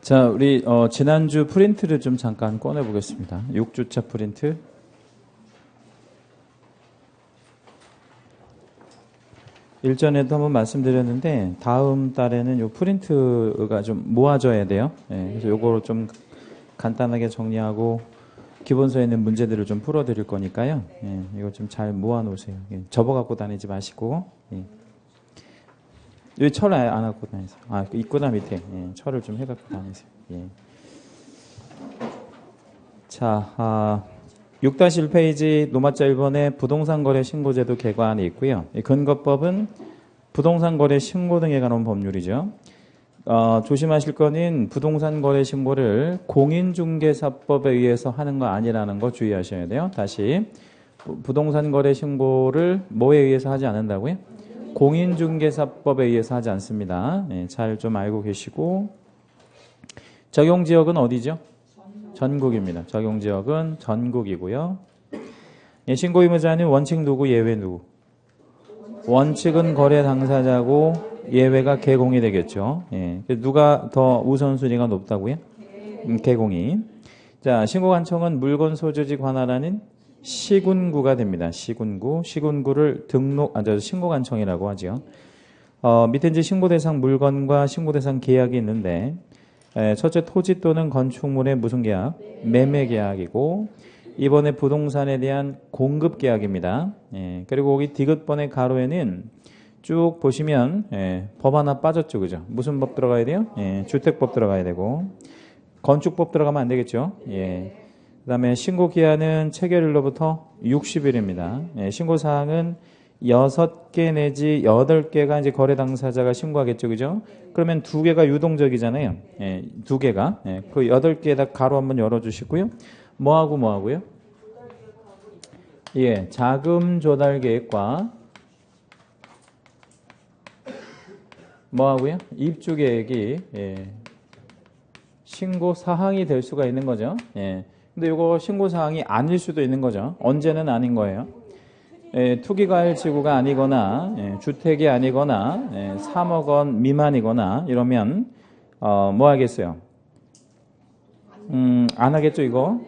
자, 우리 지난주 프린트를 좀 잠깐 꺼내 보겠습니다. 6주차 프린트. 일전에도 한번 말씀드렸는데 다음 달에는 요 프린트가 좀 모아져야 돼요. 예, 그래서 요거를 좀 간단하게 정리하고 기본서에 있는 문제들을 좀 풀어 드릴 거니까요. 예, 이거 좀 잘 모아 놓으세요. 예, 접어 갖고 다니지 마시고. 예. 여기 철 안 갖고 다니세요. 아, 입구나 밑에. 예, 철을 좀 해 갖고 다니세요. 예. 자, 6-1페이지 노마자 1번에 부동산 거래 신고제도 개관이 있고요. 이 근거법은 부동산 거래 신고 등에 관한 법률이죠. 조심하실 거는 부동산 거래 신고를 공인중개사법에 의해서 하는 거 아니라는 거 주의하셔야 돼요. 다시 부동산 거래 신고를 뭐에 의해서 하지 않는다고요? 공인중개사법에 의해서 하지 않습니다. 네, 잘 좀 알고 계시고 적용지역은 어디죠? 전국입니다. 적용지역은 전국이고요. 예, 신고 의무자는 원칙 누구, 예외 누구? 원칙은 거래 당사자고 예외가 개공이 되겠죠. 예, 누가 더 우선순위가 높다고요? 개공이. 자, 신고관청은 물건 소지지 관할하는 시군구가 됩니다. 시군구를 신고관청이라고 하죠. 밑에 이제 신고대상 물건과 신고대상 계약이 있는데, 첫째 토지 또는 건축물의 무슨 계약? 매매 계약이고, 이번에 부동산에 대한 공급 계약입니다. 예, 그리고 여기 디귿번의 가로에는 쭉 보시면, 법 하나 빠졌죠. 그죠? 무슨 법 들어가야 돼요? 예, 주택법 들어가야 되고, 건축법 들어가면 안 되겠죠? 예. 그 다음에 신고기한은 체결일로부터 60일입니다. 예, 신고사항은 6개 내지 8개가 이제 거래 당사자가 신고하겠죠. 그죠? 그러면 2개가 유동적이잖아요. 예, 2개가. 예, 그 8개에다 가로 한번 열어주시고요. 뭐하고요? 예, 자금 조달 계획과 뭐하고요? 입주 계획이, 예, 신고 사항이 될 수가 있는 거죠. 예. 근데 이거 신고사항이 아닐 수도 있는 거죠. 언제는 아닌 거예요. 투기과열 지구가 아니거나 주택이 아니거나 3억 원 미만이거나 이러면 뭐 하겠어요? 안 하겠죠 이거.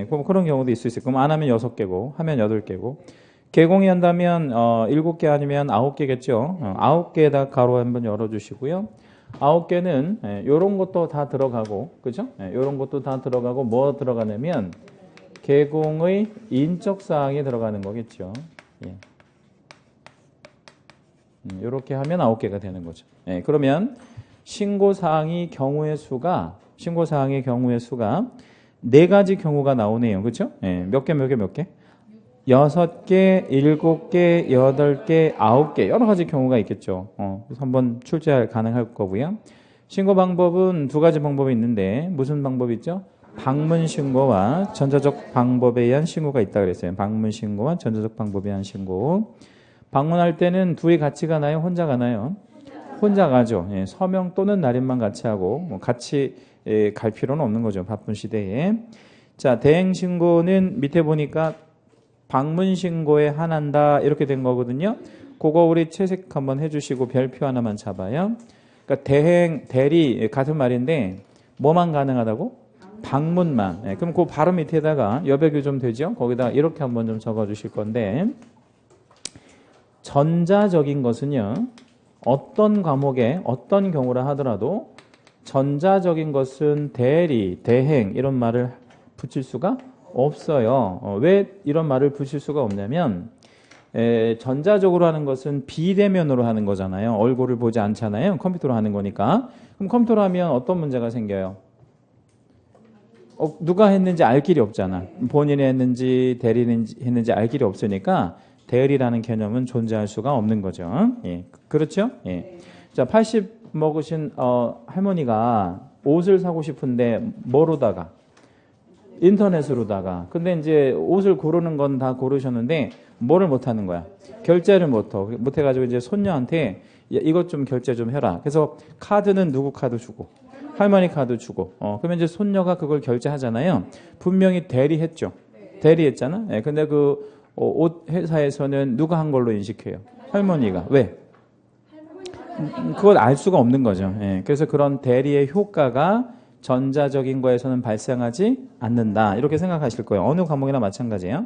그럼 그런 경우도 있을 수 있어요. 그럼 안 하면 6개고 하면 8개고 개공이 한다면 7개 아니면 9개겠죠. 9개에다 가로 한번 열어주시고요. 9개는 요런 것도 다 들어가고, 그죠? 요런 것도 다 들어가고 뭐 들어가냐면 개공의 인적 사항이 들어가는 거겠죠. 예. 요렇게 하면 9개가 되는 거죠. 예, 그러면 신고 사항의 경우의 수가 4가지 경우가 나오네요. 그죠? 예, 몇 개? 6개, 7개, 8개, 9개 여러 가지 경우가 있겠죠. 그래서 한번 출제 가능할 거고요. 신고 방법은 2가지 방법이 있는데 무슨 방법이 있죠? 방문 신고와 전자적 방법에 의한 신고가 있다 그랬어요. 방문 신고와 전자적 방법에 의한 신고. 방문할 때는 둘이 같이 가나요? 혼자 가나요? 혼자 가죠. 예, 서명 또는 날인만 같이 하고 뭐 같이 갈 필요는 없는 거죠. 바쁜 시대에. 자, 대행 신고는 밑에 보니까 방문 신고에 한한다 이렇게 된 거거든요. 그거 우리 채색 한번 해주시고 별표 하나만 잡아요. 그러니까 대리 같은 말인데 뭐만 가능하다고? 방문만. 그럼 그 바로 밑에다가 여백이 좀 되죠. 거기다 이렇게 한번 좀 적어주실 건데 전자적인 것은요. 어떤 과목에 어떤 경우라 하더라도 전자적인 것은 대리, 대행 이런 말을 붙일 수가 없어요. 왜 이런 말을 붙일 수가 없냐면 전자적으로 하는 것은 비대면으로 하는 거잖아요. 얼굴을 보지 않잖아요. 컴퓨터로 하는 거니까. 그럼 컴퓨터로 하면 어떤 문제가 생겨요? 누가 했는지 알 길이 없잖아. 본인이 했는지 대리는 했는지 알 길이 없으니까 대리라는 개념은 존재할 수가 없는 거죠. 예, 그렇죠? 예. 자, 80 먹으신 할머니가 옷을 사고 싶은데 뭐로다가? 인터넷으로다가. 근데 이제 옷을 고르는 건 다 고르셨는데 뭐를 못 하는 거야? 결제를 못 해가지고 이제 손녀한테 이것 좀 결제 좀 해라. 그래서 카드는 누구 카드 주고 할머니 카드 주고 그러면 이제 손녀가 그걸 결제하잖아요. 분명히 대리했죠. 대리했잖아. 예, 근데 그 옷 회사에서는 누가 한 걸로 인식해요? 할머니가. 왜? 그걸 알 수가 없는 거죠. 예, 그래서 그런 대리의 효과가 전자적인 거에서는 발생하지 않는다. 이렇게 생각하실 거예요. 어느 과목이나 마찬가지예요.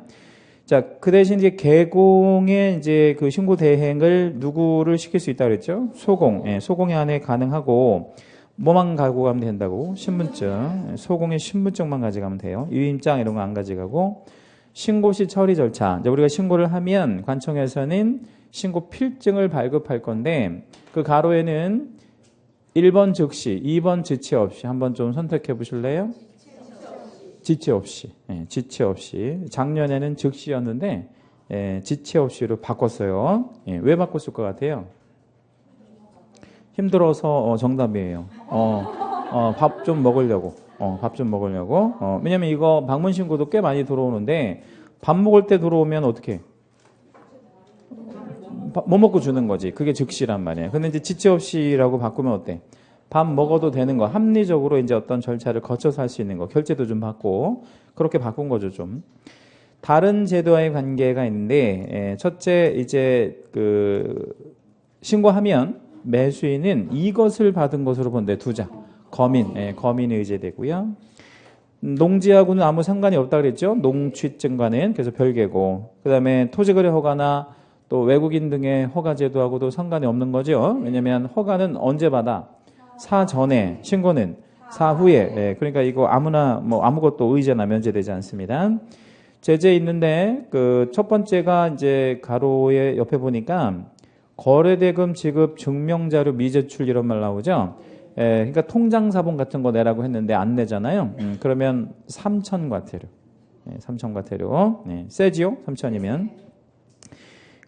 자, 그 대신 이제 개공의 이제 그 신고 대행을 누구를 시킬 수 있다 그랬죠? 소공. 예, 소공의 안에 가능하고 뭐만 가지고 가면 된다고? 신분증. 소공의 신분증만 가져가면 돼요. 유임장 이런 거 안 가져가고 신고 시 처리 절차. 이제 우리가 신고를 하면 관청에서는 신고 필증을 발급할 건데 그 가로에는 1번 즉시, 2번 지체 없이 한번 좀 선택해 보실래요? 지체 없이. 예, 지체 없이. 작년에는 즉시였는데 지체 없이로 바꿨어요. 예, 왜 바꿨을 것 같아요? 힘들어서 정답이에요. 밥 좀 먹으려고. 밥 좀 먹으려고. 왜냐면 이거 방문 신고도 꽤 많이 들어오는데 밥 먹을 때 들어오면 어떻게? 뭐 먹고 주는 거지. 그게 즉시란 말이에요. 근데 이제 지체 없이라고 바꾸면 어때? 밥 먹어도 되는 거. 합리적으로 이제 어떤 절차를 거쳐서 할 수 있는 거. 결제도 좀 받고. 그렇게 바꾼 거죠, 좀. 다른 제도와의 관계가 있는데, 첫째, 이제 신고하면 매수인은 이것을 받은 것으로 본데 두자. 거민이 의제되고요. 농지하고는 아무 상관이 없다 그랬죠. 농취증과는. 그래서 별개고. 그 다음에 토지거래 허가나 또 외국인 등의 허가 제도하고도 상관이 없는 거죠. 왜냐하면 허가는 언제 받아? 사전에, 신고는 사후에. 그러니까 이거 아무나 뭐 아무것도 의제나 면제되지 않습니다. 제재 있는데 그 첫 번째가 이제 가로의 옆에 보니까 거래대금 지급 증명자료 미제출 이런 말 나오죠. 그러니까 통장사본 같은 거 내라고 했는데 안 내잖아요. 그러면 3,000과태료. 3,000과태료. 세지요? 3,000이면.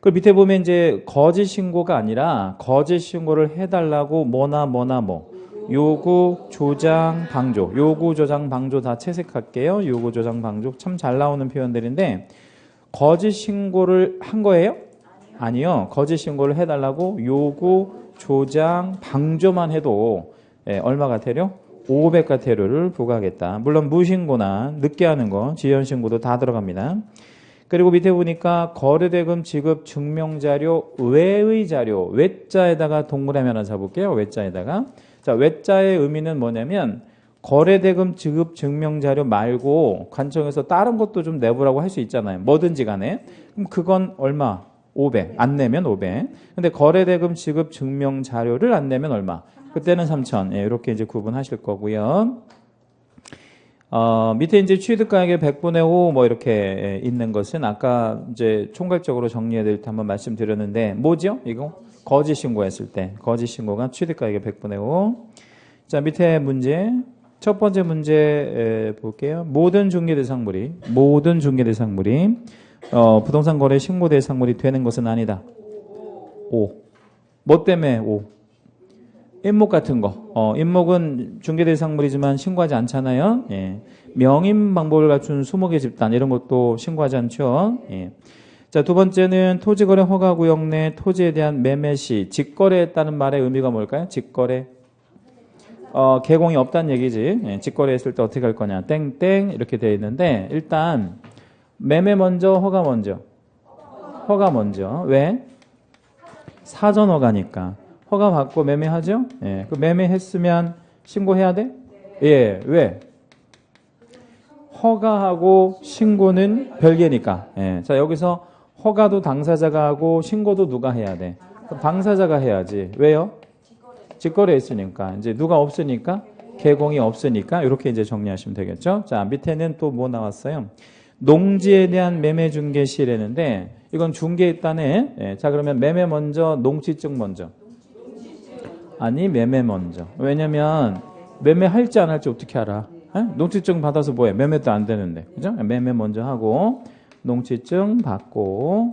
그 밑에 보면 이제 거짓 신고가 아니라 거짓 신고를 해달라고 뭐나 요구, 조장, 방조. 요구, 조장, 방조 다 채색할게요. 요구, 조장, 방조. 참 잘 나오는 표현들인데 거짓 신고를 한 거예요? 아니요. 거짓 신고를 해달라고 요구, 조장, 방조만 해도 얼마가 태료? 500과태료를 부과하겠다. 물론 무신고나 늦게 하는 거, 지연신고도 다 들어갑니다. 그리고 밑에 보니까 거래대금 지급 증명자료 외의 자료, 외자에다가 동그라미 하나 잡을게요. 외자에다가. 자, 외자의 의미는 뭐냐면 거래대금 지급 증명자료 말고 관청에서 다른 것도 좀 내보라고 할 수 있잖아요. 뭐든지 간에. 그럼 그건 얼마? 500. 안 내면 500. 근데 거래대금 지급 증명자료를 안 내면 얼마? 그때는 3,000. 이렇게 이제 구분하실 거고요. 밑에 이제 취득가액의 100분의 5 뭐 이렇게 있는 것은 아까 이제 총괄적으로 정리해드릴 때 한번 말씀드렸는데 뭐죠? 이거 거짓 신고했을 때 거짓 신고가 취득가액의 100분의 5. 자, 밑에 문제 첫 번째 문제 볼게요. 모든 중개 대상물이 부동산 거래 신고 대상물이 되는 것은 아니다. 5. 뭐 때문에 5? 임목 같은 거. 임목은 중개대상물이지만 신고하지 않잖아요. 명인 방법을 갖춘 20개 집단 이런 것도 신고하지 않죠. 자, 두 번째는 토지거래 허가구역 내 토지에 대한 매매 시 직거래했다는 말의 의미가 뭘까요? 직거래. 개공이 없다는 얘기지. 직거래했을 때 어떻게 할 거냐. 땡땡 이렇게 되어 있는데 일단 매매 먼저 허가 먼저. 허가 먼저. 왜? 사전 허가니까. 허가 받고 매매하죠? 그 매매했으면 신고해야 돼? 왜? 허가하고 신고는 별개니까. 자, 여기서 허가도 당사자가 하고 신고도 누가 해야 돼? 당사자가 해야지. 왜요? 직거래 했으니까. 이제 누가 없으니까? 개공이 없으니까. 이렇게 이제 정리하시면 되겠죠? 자, 밑에는 또 뭐 나왔어요? 농지에 대한 매매 중개 시라는데 이건 중개입단에. 자, 그러면 매매 먼저, 농취증 먼저. 아니, 매매 먼저. 왜냐면 매매할지 안 할지 어떻게 알아? 농취증 받아서 뭐해? 매매도 안 되는데. 그죠? 매매 먼저 하고 농취증 받고.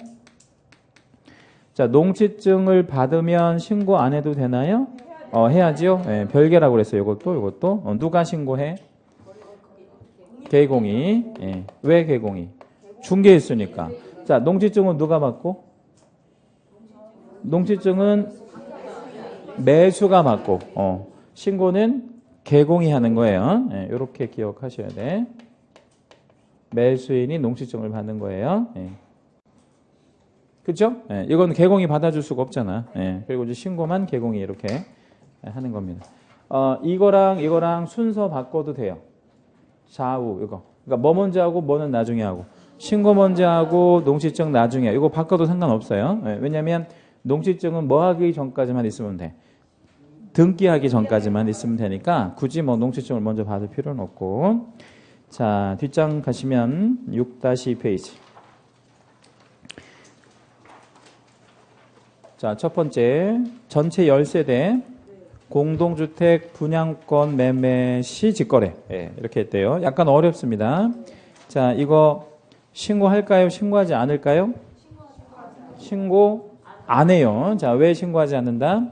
자, 농취증을 받으면 신고 안 해도 되나요? 해야지요. 별개라고 그랬어요. 이것도. 누가 신고해? 개공이. 왜 개공이? 중개했으니까. 자, 농취증은 누가 받고? 농취증은 매수가 받고, 신고는 개공이 하는 거예요. 이렇게 기억하셔야 돼. 매수인이 농취증을 받는 거예요. 그죠? 이건 개공이 받아줄 수가 없잖아. 그리고 이제 신고만 개공이 이렇게 하는 겁니다. 이거랑 순서 바꿔도 돼요. 좌우 이거. 그러니까 뭐 먼저 하고 뭐는 나중에 하고. 신고 먼저 하고 농시증 나중에. 이거 바꿔도 상관없어요. 예, 왜냐면 농시증은 뭐 하기 전까지만 있으면 돼. 등기하기 전까지만 있으면 되니까 굳이 뭐 농시증을 먼저 받을 필요는 없고. 자, 뒷장 가시면 6-2페이지. 자, 첫 번째 전체 10세대 공동주택 분양권 매매 시 직거래. 예, 이렇게 했대요. 약간 어렵습니다. 자, 이거 신고할까요? 신고하지 않을까요? 신고 안 해요. 자, 왜 신고하지 않는다?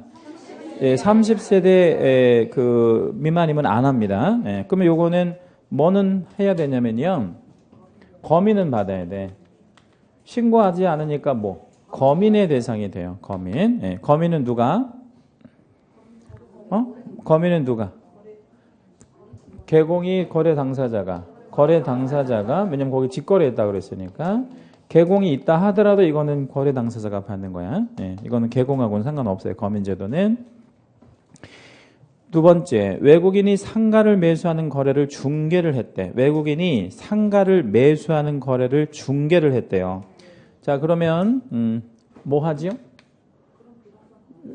예, 30세대 그 미만이면 안 합니다. 예, 그러면 요거는 뭐는 해야 되냐면요. 거민은 받아야 돼. 신고하지 않으니까 뭐 거민의 대상이 돼요. 거민. 예, 거민은 누가? 거민은 누가? 개공이 거래 당사자가. 왜냐면 거기 직거래했다 그랬으니까. 개공이 있다 하더라도 이거는 거래 당사자가 받는 거야. 예, 이거는 개공하고는 상관없어요. 거민제도는. 두 번째, 외국인이 상가를 매수하는 거래를 중개를 했대. 외국인이 상가를 매수하는 거래를 중개를 했대요. 자, 그러면 뭐 하지요?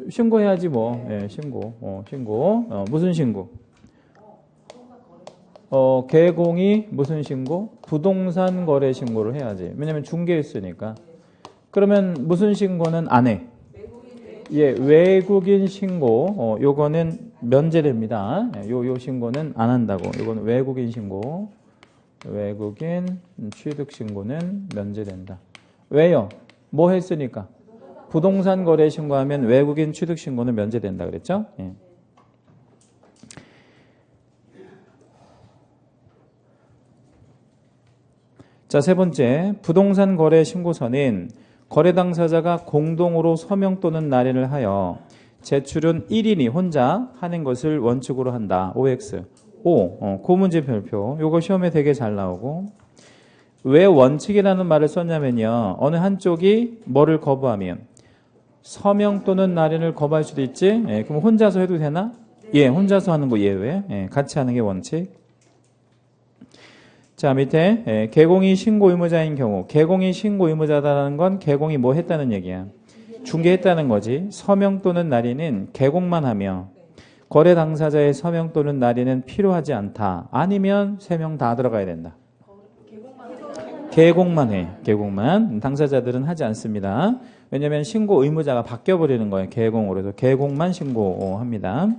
신고해야지 뭐. 예, 신고. 무슨 신고? 개공이 무슨 신고? 부동산 거래 신고를 해야지. 왜냐면 중개했으니까. 그러면 무슨 신고는 안 해? 예, 외국인 신고. 요거는 면제됩니다. 예, 요 신고는 안 한다고. 요거는 외국인 신고. 외국인 취득 신고는 면제된다. 왜요? 뭐 했으니까? 부동산 거래 신고하면 외국인 취득 신고는 면제된다 그랬죠? 예. 자, 세 번째, 부동산 거래 신고서는 거래 당사자가 공동으로 서명 또는 날인을 하여 제출은 1인이 혼자 하는 것을 원칙으로 한다. OX. 그 문제 별표. 요거 시험에 되게 잘 나오고. 왜 원칙이라는 말을 썼냐면요. 어느 한쪽이 뭐를 거부하면 서명 또는 날인을 거부할 수도 있지. 예, 그럼 혼자서 해도 되나? 예, 혼자서 하는 거 예외. 예, 같이 하는 게 원칙. 자, 밑에 개공이 신고 의무자인 경우. 개공이 신고 의무자다라는 건 개공이 뭐 했다는 얘기야. 중개했다는 거지. 서명 또는 날인은 개공만 하며 거래 당사자의 서명 또는 날인은 필요하지 않다. 아니면 3명 다 들어가야 된다. 개공만 해. 개공만. 당사자들은 하지 않습니다. 왜냐하면 신고 의무자가 바뀌어버리는 거예요. 개공으로. 그래서 개공만 신고합니다.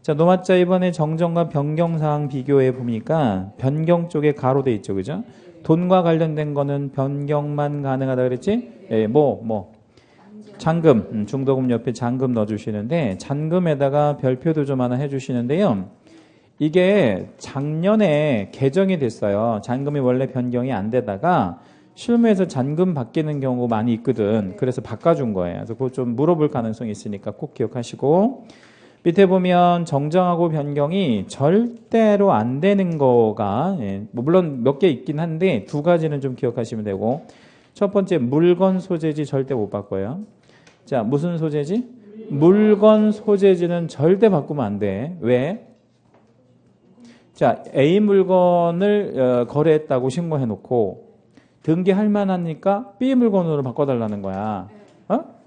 자, 노마자 이번에 정정과 변경사항 비교해 보니까 변경 쪽에 가로돼 있죠. 그죠? 돈과 관련된 거는 변경만 가능하다 그랬지? 예, 잔금, 중도금 옆에 잔금 넣어주시는데 잔금에다가 별표도 좀 하나 해주시는데요. 이게 작년에 개정이 됐어요. 잔금이 원래 변경이 안 되다가 실무에서 잔금 바뀌는 경우 많이 있거든. 그래서 바꿔준 거예요. 그래서 그거 좀 물어볼 가능성이 있으니까 꼭 기억하시고. 밑에 보면 정정하고 변경이 절대로 안 되는 거가 물론 몇 개 있긴 한데 2가지는 좀 기억하시면 되고. 첫 번째, 물건 소재지 절대 못 바꿔요. 자, 무슨 소재지? 물건 소재지는 절대 바꾸면 안 돼. 왜? 자, A 물건을 거래했다고 신고해놓고 등기할 만하니까 B 물건으로 바꿔달라는 거야.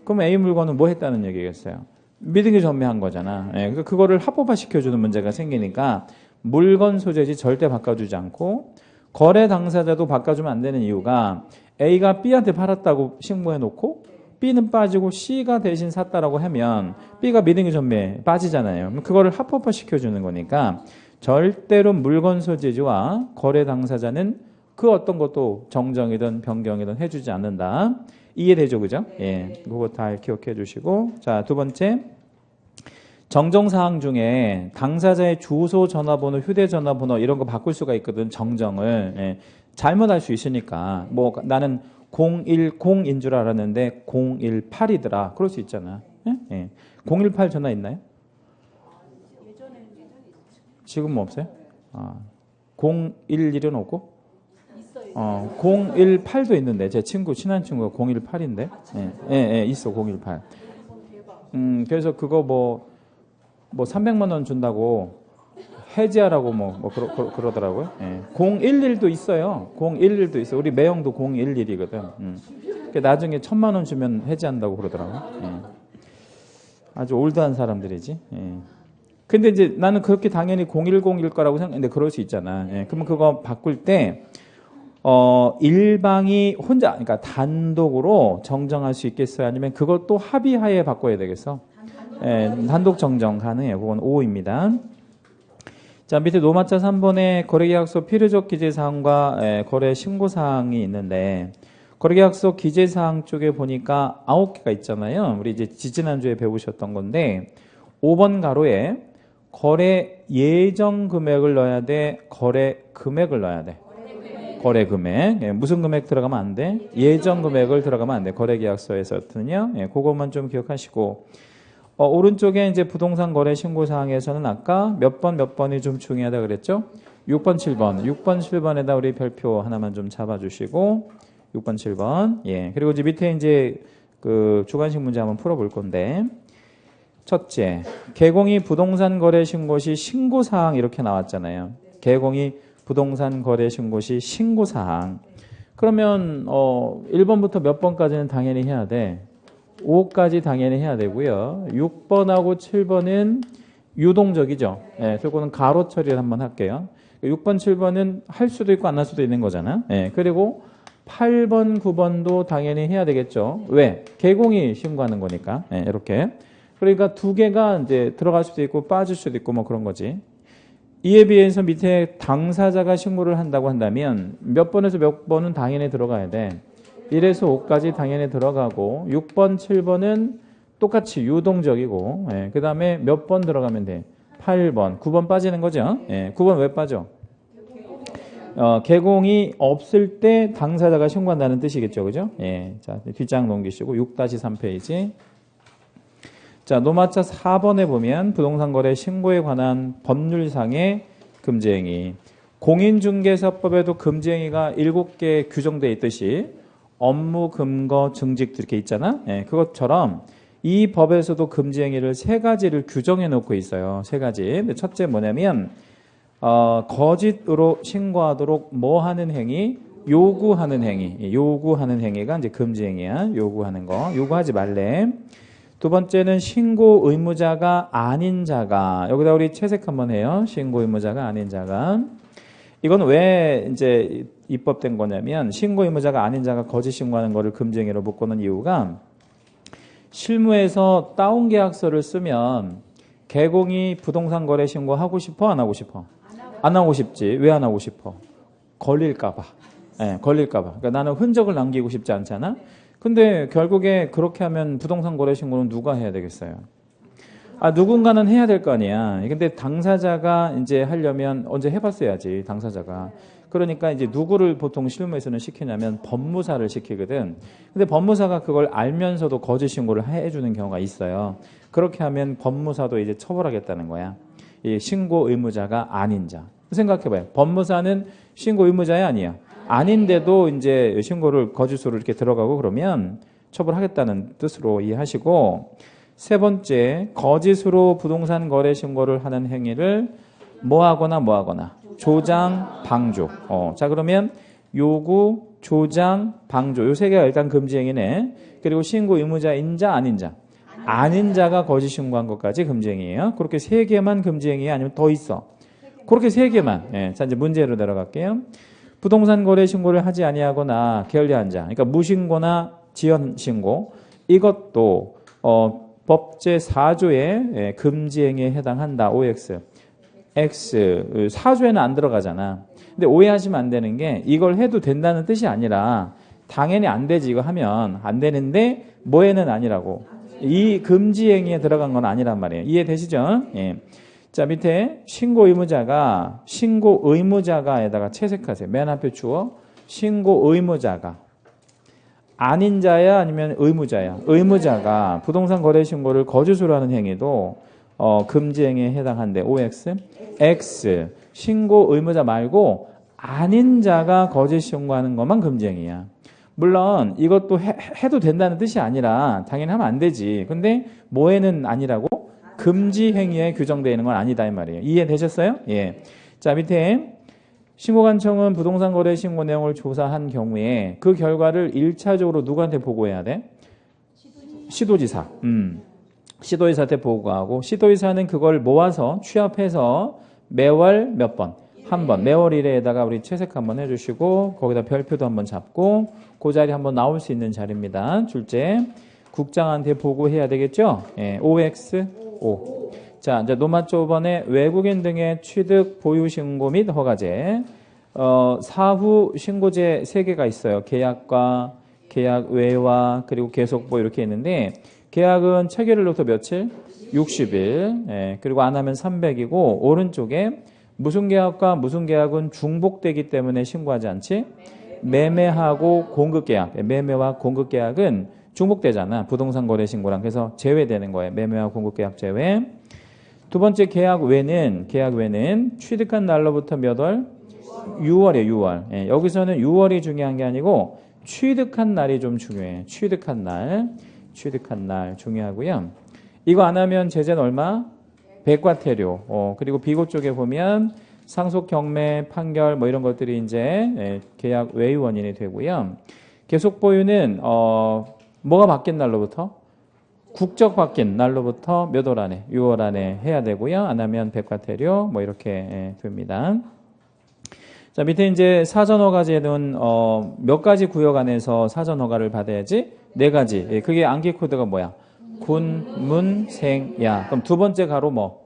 그럼 A 물건은 뭐 했다는 얘기겠어요? 미등기 전매한 거잖아. 그래서 그거를 합법화 시켜주는 문제가 생기니까 물건 소재지 절대 바꿔주지 않고 거래 당사자도 바꿔주면 안 되는 이유가 A가 B한테 팔았다고 신고해놓고 B는 빠지고 C가 대신 샀다라고 하면 B가 미등기 전매 빠지잖아요. 그거를 합법화 시켜주는 거니까 절대로 물건 소재지와 거래 당사자는 그 어떤 것도 정정이든 변경이든 해주지 않는다. 이해되죠? 그죠? 예. 그거 다 기억해 주시고. 자, 두 번째. 정정사항 중에 당사자의 주소, 전화번호, 휴대전화번호 이런 거 바꿀 수가 있거든. 정정을. 예. 잘못할 수 있으니까. 뭐 나는 010인 줄 알았는데 018이더라. 그럴 수 있잖아. 예? 예. 018 전화 있나요? 지금은 없어요? 011은 없고? 018도 있는데 제 친한 친구가 018인데 있어 018. 그래서 그거 뭐 300만 원 준다고 해지하라고 그러더라고요. 예. 011도 있어요. 011도 있어. 우리 매형도 011이거든. 나중에 1000만 원 주면 해지한다고 그러더라고요. 예. 아주 올드한 사람들이지. 예. 근데 이제 나는 그렇게 당연히 010일 거라고 생각했는데 그럴 수 있잖아. 예. 그러면 그거 바꿀 때 일방이 혼자, 그러니까 단독으로 정정할 수 있겠어요? 아니면 그것도 합의하에 바꿔야 되겠어? 예, 단독 정정 가능해요. 그건 5입니다. 자, 밑에 노마차 3번에 거래계약서 필요적 기재사항과 거래 신고사항이 있는데, 거래계약서 기재사항 쪽에 보니까 9개가 있잖아요. 우리 이제 지지난주에 배우셨던 건데, 5번 가로에 거래 예정 금액을 넣어야 돼? 거래 금액을 넣어야 돼? 거래 금액. 예, 무슨 금액 들어가면 안 돼? 예정 금액을 들어가면 안 돼. 거래계약서에서는요. 예, 그것만 좀 기억하시고. 오른쪽에 이제 부동산 거래 신고 사항에서는 아까 몇 번이 좀 중요하다 그랬죠? 6번, 7번. 6번, 7번에다 우리 별표 하나만 좀 잡아주시고, 6번, 7번. 예. 그리고 이제 밑에 이제 그 주관식 문제 한번 풀어볼 건데, 첫째, 개공이 부동산 거래 신고 시 신고 사항 이렇게 나왔잖아요. 개공이 부동산 거래 신고 시 신고 사항. 그러면 1번부터 몇 번까지는 당연히 해야 돼. 5까지 당연히 해야 되고요. 6번하고 7번은 유동적이죠. 예, 그거는 가로 처리를 한번 할게요. 6번, 7번은 할 수도 있고 안 할 수도 있는 거잖아. 예, 그리고 8번, 9번도 당연히 해야 되겠죠. 왜? 개공이 신고하는 거니까. 예, 이렇게. 그러니까 두 개가 이제 들어갈 수도 있고 빠질 수도 있고 뭐 그런 거지. 이에 비해서 밑에 당사자가 신고를 한다고 한다면 몇 번에서 몇 번은 당연히 들어가야 돼. 1에서 5까지 당연히 들어가고 6번, 7번은 똑같이 유동적이고 그 다음에 몇 번 들어가면 돼? 8번, 9번 빠지는 거죠. 9번 왜 빠져? 개공이 없을 때 당사자가 신고한다는 뜻이겠죠. 그죠? 자, 뒷장 넘기시고 6-3페이지. 자, 노마차 4번에 보면 부동산 거래 신고에 관한 법률상의 금지행위. 공인중개사법에도 금지행위가 7개 규정되어 있듯이 업무, 금거, 증직 이렇게 있잖아. 그것처럼 이 법에서도 금지행위를 3가지를 규정해 놓고 있어요. 3가지. 첫째 뭐냐면 거짓으로 신고하도록 뭐 하는 행위? 요구하는 행위. 요구하는 행위가 이제 금지행위야. 요구하는 거. 요구하지 말래. 두 번째는 신고 의무자가 아닌 자가. 여기다 우리 채색 한번 해요. 신고 의무자가 아닌 자가. 이건 왜 이제 입법된 거냐면 신고 의무자가 아닌 자가 거짓 신고하는 거를 금지행위로 묶어놓은 이유가 실무에서 다운 계약서를 쓰면 개공이 부동산 거래 신고하고 싶어? 안 하고 싶어? 안 하고 싶지. 왜 안 하고 싶어? 걸릴까 봐. 걸릴까 봐. 그러니까 나는 흔적을 남기고 싶지 않잖아. 근데 결국에 그렇게 하면 부동산 거래 신고는 누가 해야 되겠어요? 누군가는 해야 될 거 아니야. 근데 당사자가 이제 하려면 언제 해봤어야지, 당사자가. 그러니까 이제 누구를 보통 실무에서는 시키냐면 법무사를 시키거든. 근데 법무사가 그걸 알면서도 거짓 신고를 해주는 경우가 있어요. 그렇게 하면 법무사도 이제 처벌하겠다는 거야. 이 신고 의무자가 아닌 자. 생각해봐요. 법무사는 신고 의무자야, 아니야? 아닌데도 이제 신고를 거짓으로 이렇게 들어가고 그러면 처벌하겠다는 뜻으로 이해하시고, 세 번째, 거짓으로 부동산 거래 신고를 하는 행위를 뭐하거나 조장, 방조. 자, 그러면 요구, 조장, 방조. 요 3개가 일단 금지 행위네. 그리고 신고 의무자인 자, 아닌 자. 아닌 자가 거짓 신고한 것까지 금지 행위예요. 그렇게 3개만 금지 행위야? 아니면 더 있어? 그렇게 3개만. 자, 이제 문제로 내려갈게요. 부동산 거래 신고를 하지 아니하거나 게을리한 자. 그러니까 무신고나 지연 신고. 이것도 법제 4조의 금지 행위에 해당한다. OX. X. 4조에는 안 들어가잖아. 근데 오해하시면 안 되는 게 이걸 해도 된다는 뜻이 아니라 당연히 안 되지. 이거 하면 안 되는데 뭐에는 아니라고. 이 금지 행위에 들어간 건 아니란 말이에요. 이해되시죠? 예. 자, 밑에 신고 의무자가에다가 채색하세요. 맨 앞에 주어 신고 의무자가. 아닌 자야 아니면 의무자야? 의무자가 부동산 거래 신고를 거짓으로 하는 행위도 금지 행위에 해당한대. OX. X. 신고 의무자 말고 아닌 자가 거짓 신고하는 것만 금지 행위야. 물론 이것도 해도 된다는 뜻이 아니라 당연히 하면 안 되지. 근데 뭐에는 아니라고? 금지 행위에 규정되어 있는 건 아니다 이 말이에요. 이해되셨어요? 예. 자, 밑에 신고관청은 부동산 거래 신고 내용을 조사한 경우에 그 결과를 1차적으로 누구한테 보고해야 돼? 시도지사. 시도지사한테 보고하고 시도지사는 그걸 모아서 취합해서 매월 몇 번? 한 번. 매월 1회에다가 우리 채색 한번 해주시고 거기다 별표도 한번 잡고 그 자리 한번 나올 수 있는 자리입니다. 둘째, 국장한테 보고해야 되겠죠? 예, OX5. 자, 이제 노마조번에 외국인 등의 취득, 보유 신고 및 허가제. 사후 신고제 3개가 있어요. 계약과 계약 외와 그리고 계속보 이렇게 있는데 계약은 체결일로부터 며칠? 60일. 예, 그리고 안 하면 300이고 오른쪽에 무슨 계약과 무슨 계약은 중복되기 때문에 신고하지 않지? 매매하고 공급계약. 매매와 공급계약은 중복되잖아. 부동산 거래 신고랑. 그래서 제외되는 거예요. 매매와 공급계약 제외. 두 번째 계약 외는 취득한 날로부터 몇 월? 6월이에요. 6월. 예, 여기서는 6월이 중요한 게 아니고 취득한 날이 좀 중요해. 취득한 날 중요하고요. 이거 안 하면 제재는 얼마? 백과태료. 그리고 비고 쪽에 보면 상속 경매 판결 뭐 이런 것들이 이제 계약 외의 원인이 되고요. 계속 보유는 뭐가 바뀐 날로부터? 국적 바뀐 날로부터 몇 월 안에? 6월 안에 해야 되고요. 안 하면 백과태료 뭐 이렇게 됩니다. 자, 밑에 이제 사전허가제는 몇 가지 구역 안에서 사전허가를 받아야지? 4가지. 그게 암기 코드가 뭐야? 군, 문, 생, 야. 그럼 두 번째 가로 뭐?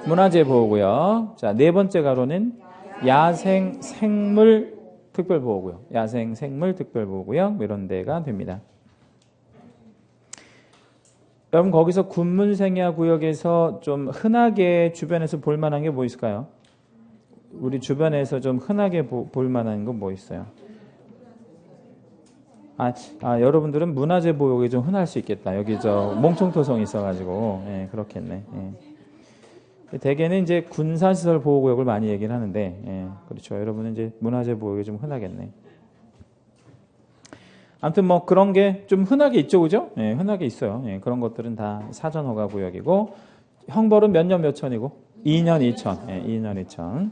문화재 보호고요. 자, 네 번째 가로는 야생, 생물 특별보호고요. 야생, 생물 특별보호고요. 이런 데가 됩니다. 여러분 거기서 군문생야 구역에서 좀 흔하게 주변에서 볼 만한 게 뭐 있을까요? 우리 주변에서 좀 흔하게 볼 만한 건 뭐 있어요? 여러분들은 문화재 보호가 좀 흔할 수 있겠다. 여기 몽청토성이 있어가지고 그렇겠네. 대개는 이제 군사시설 보호구역을 많이 얘기를 하는데 그렇죠. 여러분은 이제 문화재 보호가 좀 흔하겠네. 아무튼 뭐 그런 게 좀 흔하게 있죠, 그죠? 흔하게 있어요. 그런 것들은 다 사전허가 구역이고 형벌은 몇 년 몇 천이고 2년 2천. 2년 2천.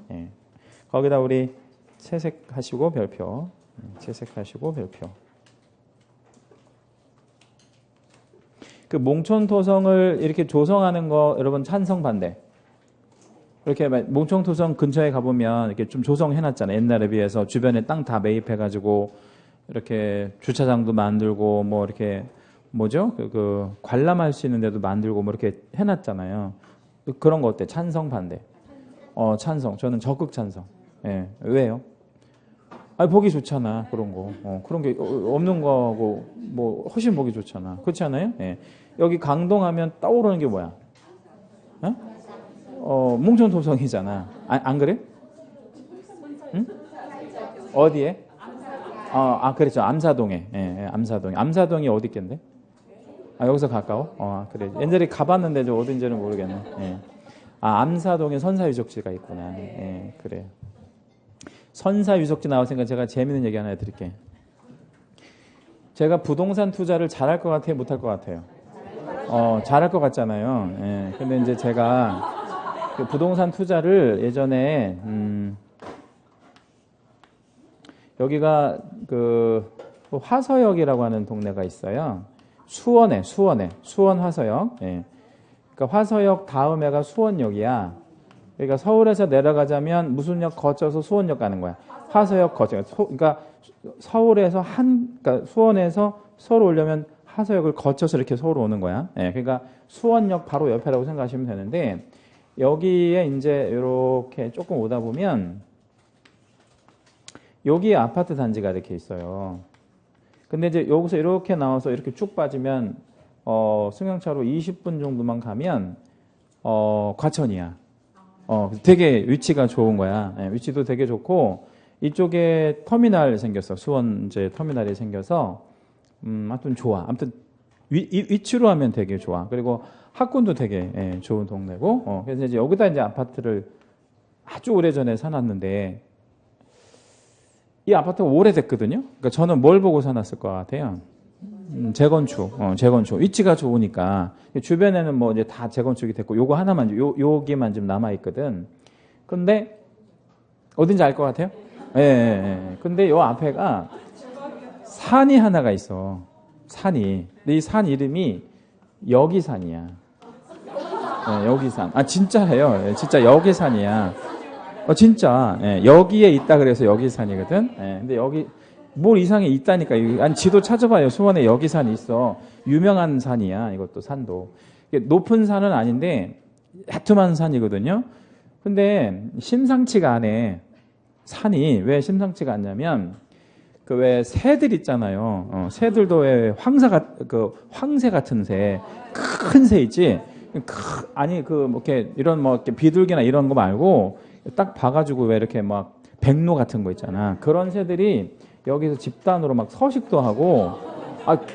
거기다 우리 채색하시고 별표. 채색하시고 별표. 그 몽촌토성을 이렇게 조성하는 거 여러분 찬성 반대? 이렇게 몽촌토성 근처에 가보면 이렇게 좀 조성해놨잖아요. 옛날에 비해서 주변에 땅 다 매입해가지고 이렇게 주차장도 만들고 뭐 이렇게 뭐죠? 그 관람할 수 있는 데도 만들고 뭐 이렇게 해놨잖아요. 그런 거 어때? 찬성 반대? 찬성. 저는 적극 찬성. 왜요? 보기 좋잖아. 그런 거. 그런 게 없는 거하고 뭐 훨씬 보기 좋잖아. 그렇지 않아요? 여기 강동하면 떠오르는 게 뭐야? 몽촌토성이잖아. 안 그래? 응? 어디에? 그렇죠. 암사동에. 암사동에. 암사동이 어디 있겠는데? 여기서 가까워? 그래. 옛날에 가봤는데 저 어딘지는 모르겠네. 암사동에 선사유적지가 있구나. 그래. 선사유적지 나왔으니까 제가 재밌는 얘기 하나 해드릴게. 제가 부동산 투자를 잘할 것 같아요? 못할 것 같아요? 잘할 것 같잖아요. 근데 이제 제가 그 부동산 투자를 예전에, 여기가 그 화서역이라고 하는 동네가 있어요. 수원 화서역. 그러니까 화서역 다음에가 수원역이야. 그러니까 서울에서 내려가자면 무슨 역 거쳐서 수원역 가는 거야. 화서역 거쳐. 그러니까 서울에서 그러니까 수원에서 서울 오려면 화서역을 거쳐서 이렇게 서울 오는 거야. 그러니까 수원역 바로 옆에라고 생각하시면 되는데 여기에 이제 이렇게 조금 오다 보면 여기에 아파트 단지가 이렇게 있어요. 근데 이제 여기서 이렇게 나와서 이렇게 쭉 빠지면 승용차로 20분 정도만 가면 과천이야. 되게 위치가 좋은 거야. 위치도 되게 좋고 이쪽에 터미널 생겼어. 수원 이제 터미널이 생겨서 아무튼 좋아. 아무튼 위치로 하면 되게 좋아. 그리고 학군도 되게 좋은 동네고. 그래서 이제 여기다 이제 아파트를 아주 오래전에 사놨는데 이 아파트가 오래됐거든요. 그러니까 저는 뭘 보고 사놨을 것 같아요? 재건축. 위치가 좋으니까. 주변에는 뭐 이제 다 재건축이 됐고, 요거 하나만, 여기만 좀 남아있거든. 근데, 어딘지 알 것 같아요? 예. 근데 요 앞에가 산이 하나가 있어. 산이. 근데 이 산 이름이 여기산이야. 예, 여기산. 아, 진짜예요. 예, 진짜 여기산이야. 진짜. 예, 여기에 있다 그래서 여기산이거든. 예, 근데 여기, 뭘 이상이 있다니까. 아니, 지도 찾아봐요. 수원에 여기산이 있어. 유명한 산이야. 이것도 산도. 높은 산은 아닌데, 야투만 산이거든요. 근데 심상치가 않네. 산이 왜 심상치가 않냐면, 그 왜 새들 있잖아요. 새들도 왜 황새 같은 새, 큰 새 있지? 아니, 뭐 이렇게 이런 뭐 이렇게 비둘기나 이런 거 말고, 딱 봐가지고 왜 이렇게 막 백로 같은 거 있잖아. 그런 새들이 여기서 집단으로 막 서식도 하고,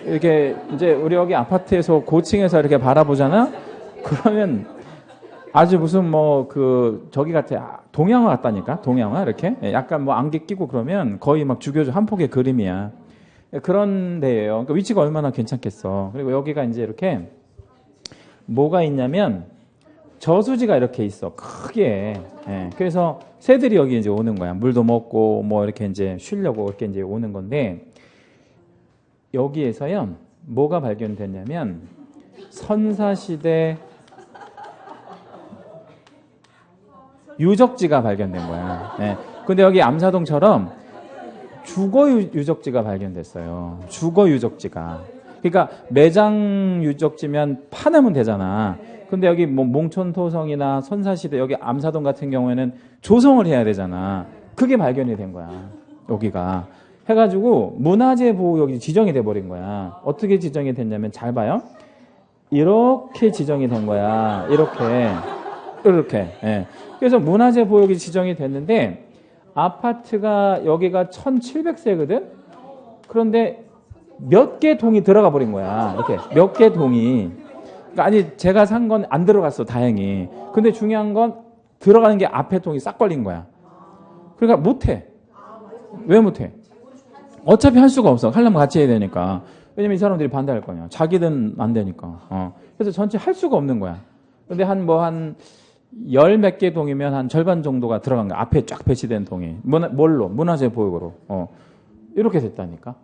이렇게 이제 우리 여기 아파트에서 고층에서 이렇게 바라보잖아? 그러면 아주 무슨 뭐 저기 같아. 동양화 같다니까? 동양화 이렇게? 약간 뭐 안개 끼고 그러면 거의 막 죽여줘. 한 폭의 그림이야. 그런 데예요. 그러니까 위치가 얼마나 괜찮겠어. 그리고 여기가 이제 이렇게 뭐가 있냐면 저수지가 이렇게 있어. 크게. 그래서 새들이 여기 이제 오는 거야. 물도 먹고 뭐 이렇게 이제 쉬려고 이렇게 이제 오는 건데 여기에서요. 뭐가 발견됐냐면 선사시대 유적지가 발견된 거야. 근데 여기 암사동처럼 주거 유적지가 발견됐어요. 주거 유적지가. 그러니까 매장 유적지면 파내면 되잖아. 근데 여기 뭐 몽촌토성이나 선사시대 여기 암사동 같은 경우에는 조성을 해야 되잖아. 그게 발견이 된 거야. 여기가. 해가지고 문화재 보호구역이 지정이 돼버린 거야. 어떻게 지정이 됐냐면 잘 봐요. 이렇게 지정이 된 거야. 이렇게. 그래서 문화재 보호구역이 지정이 됐는데 아파트가 여기가 1700세거든? 그런데 몇 개 동이 들어가 버린 거야. 이렇게 몇 개 동이. 그러니까 아니 제가 산 건 안 들어갔어. 다행히. 근데 중요한 건 들어가는 게 앞에 동이 싹 걸린 거야. 그러니까 못해. 왜 못해? 어차피 할 수가 없어. 하려면 같이 해야 되니까. 왜냐면 이 사람들이 반대할 거냐. 자기는 안 되니까. 그래서 전체 할 수가 없는 거야. 근데 한 열 몇 개 동이면 한 절반 정도가 들어간 거야. 앞에 쫙 배치된 동이. 뭘로? 문화재 보유고로. 이렇게 됐다니까.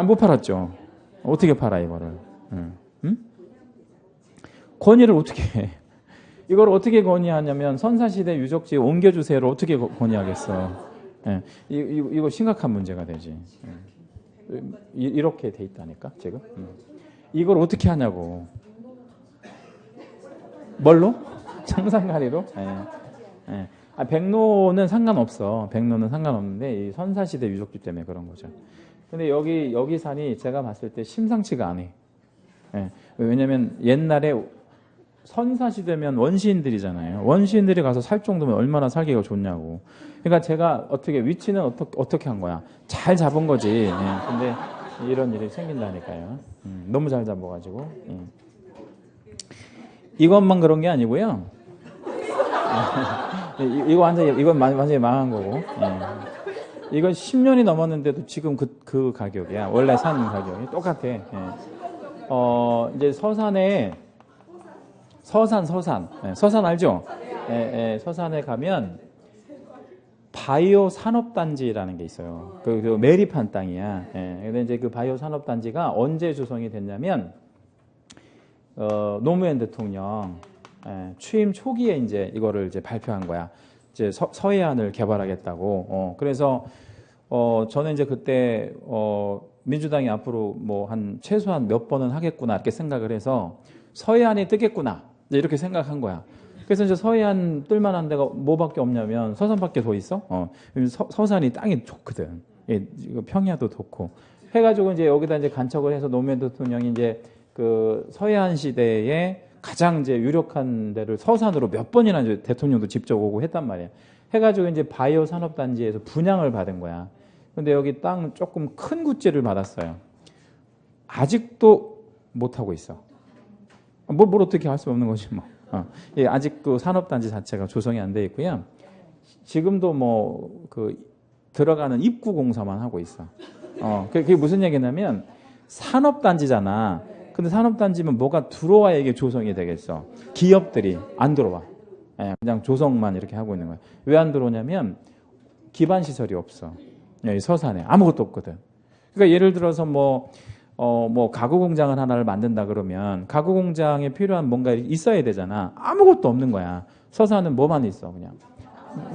못 팔았죠. 어떻게 팔아, 이거를. 응? 건의를 어떻게 해? 이걸 어떻게 건의하냐면 선사시대 유적지에 옮겨주세요를 어떻게 건의하겠어. 이거 심각한 문제가 되지. 이렇게 돼 있다니까, 지금. 이걸 어떻게 하냐고. 뭘로? 장상가리로? 백로는 상관없어. 백로는 상관없는데 이 선사시대 유적지 때문에 그런 거죠. 근데 여기 산이 제가 봤을 때 심상치가 않아. 왜냐면 옛날에 선사시대면 원시인들이잖아요. 원시인들이 가서 살 정도면 얼마나 살기가 좋냐고. 그러니까 제가 위치는 어떻게 한 거야? 잘 잡은 거지. 근데 이런 일이 생긴다니까요. 너무 잘 잡아가지고. 이것만 그런 게 아니고요. 이건 완전히 망한 거고. 이건 10년이 넘었는데도 지금 그 가격이야. 원래 산 가격이 똑같아. 이제 서산에 서산 알죠? 서산에 가면 바이오 산업단지라는 게 있어요. 그 매립한 땅이야. 근데 이제 그 바이오 산업단지가 언제 조성이 됐냐면 노무현 대통령 취임 초기에 이제 이거를 이제 발표한 거야. 이제 서해안을 개발하겠다고. 그래서 저는 이제 그때 민주당이 앞으로 뭐 한 최소한 몇 번은 하겠구나 이렇게 생각을 해서 서해안이 뜨겠구나 이렇게 생각한 거야. 그래서 이제 서해안 뜰만한 데가 뭐밖에 없냐면 서산밖에 더 있어. 서산이 땅이 좋거든. 평야도 좋고 해가지고 이제 여기다 이제 간척을 해서 노무현 대통령이 이제 그 서해안 시대에 가장 이제 유력한 데를 서산으로 몇 번이나 이제 대통령도 직접 오고 했단 말이야. 해가지고 이제 바이오 산업단지에서 분양을 받은 거야. 근데 여기 땅 조금 큰 구찌를 받았어요. 아직도 못 하고 있어. 뭘 어떻게 할 수 없는 거지 뭐. 아직 그 산업단지 자체가 조성이 안 돼 있고요. 지금도 뭐 그 들어가는 입구 공사만 하고 있어. 그게 무슨 얘기냐면 산업단지잖아. 근데 산업단지면 뭐가 들어와야 이게 조성이 되겠어. 기업들이 안 들어와. 예, 그냥 조성만 이렇게 하고 있는 거야. 왜 안 들어오냐면 기반 시설이 없어. 예, 서산에 아무것도 없거든. 그러니까 예를 들어서 뭐 가구 공장을 하나를 만든다 그러면 가구 공장에 필요한 뭔가 있어야 되잖아. 아무것도 없는 거야. 서산은 뭐만 있어, 그냥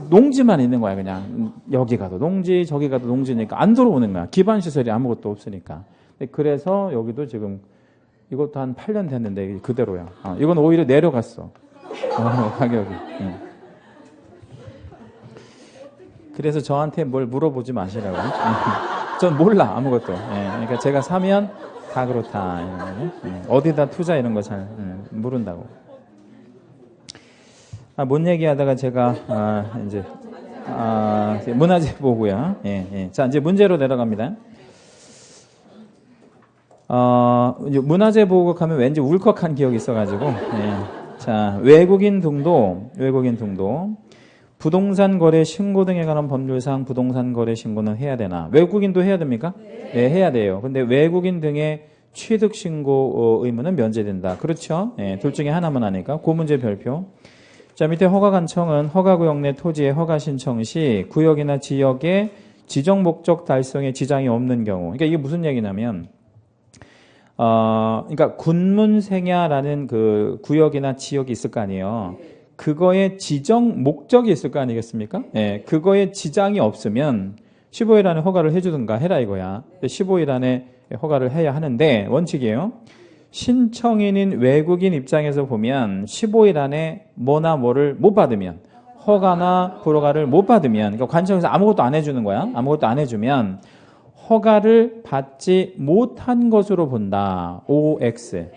농지만 있는 거야. 그냥 여기 가도 농지, 저기 가도 농지니까 안 들어오는 거야. 기반 시설이 아무것도 없으니까. 그래서 여기도 지금 이것도 한 8년 됐는데 그대로야. 이건 오히려 내려갔어. 가격이. 그래서 저한테 뭘 물어보지 마시라고. 전 몰라, 아무것도. 그러니까 제가 사면 다 그렇다. 어디다 투자 이런 거 잘 모른다고. 뭔 얘기하다가 제가 이제 문화재 보고요. 자, 이제 문제로 내려갑니다. 이제 문화재 보고 가면 왠지 울컥한 기억이 있어가지고. 자, 외국인 등도 부동산 거래 신고 등에 관한 법률상 부동산 거래 신고는 해야 되나? 외국인도 해야 됩니까? 네, 해야 돼요. 근데 외국인 등의 취득 신고 의무는 면제된다. 그렇죠? 둘 중에 하나만 하니까. 그 문제 별표. 자, 밑에 허가관청은 허가구역 내 토지의 허가 신청 시 구역이나 지역의 지정 목적 달성에 지장이 없는 경우. 그러니까 이게 무슨 얘기냐면, 그러니까 군문생야라는 그 구역이나 지역이 있을 거 아니에요. 그거에 지정 목적이 있을 거 아니겠습니까? 그거에 지장이 없으면 15일 안에 허가를 해주든가 해라 이거야. 15일 안에 허가를 해야 하는데 원칙이에요. 신청인인 외국인 입장에서 보면 15일 안에 뭐나 뭐를 못 받으면 허가나 불허가를 못 받으면 그러니까 관청에서 아무것도 안 해주는 거야. 아무것도 안 해주면 허가를 받지 못한 것으로 본다. OX.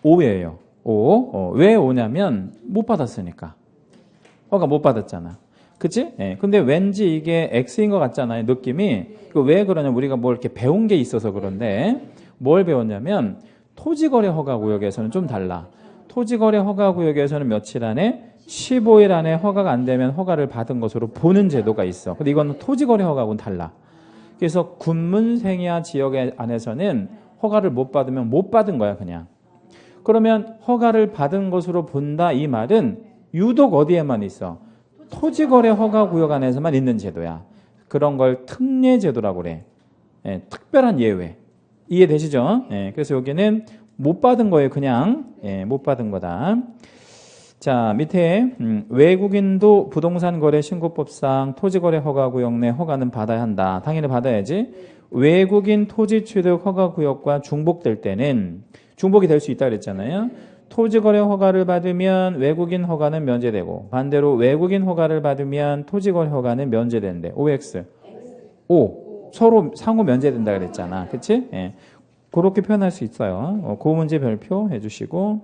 O예요. O. 왜 O냐면 못 받았으니까. 허가 못 받았잖아. 그치? 근데 왠지 이게 X인 것 같잖아요. 느낌이. 왜 그러냐면 우리가 뭘 이렇게 배운 게 있어서 그런데 뭘 배웠냐면 토지거래 허가구역에서는 좀 달라. 토지거래 허가구역에서는 며칠 안에 15일 안에 허가가 안 되면 허가를 받은 것으로 보는 제도가 있어. 근데 이건 토지거래 허가하고는 달라. 그래서 군문생야 지역 안에서는 허가를 못 받으면 못 받은 거야 그냥. 그러면 허가를 받은 것으로 본다 이 말은 유독 어디에만 있어? 토지거래 허가구역 안에서만 있는 제도야. 그런 걸 특례제도라고 그래. 특별한 예외. 이해되시죠? 그래서 여기는 못 받은 거예요. 그냥 못 받은 거다. 자, 밑에 외국인도 부동산 거래 신고법상 토지거래 허가구역 내 허가는 받아야 한다. 당연히 받아야지. 외국인 토지 취득 허가구역과 중복될 때는 중복이 될 수 있다 그랬잖아요. 토지거래 허가를 받으면 외국인 허가는 면제되고 반대로 외국인 허가를 받으면 토지거래 허가는 면제되는데 OX. O. 서로 상호 면제된다 그랬잖아. 그치? 그렇게 표현할 수 있어요. 그 문제 별표 해주시고.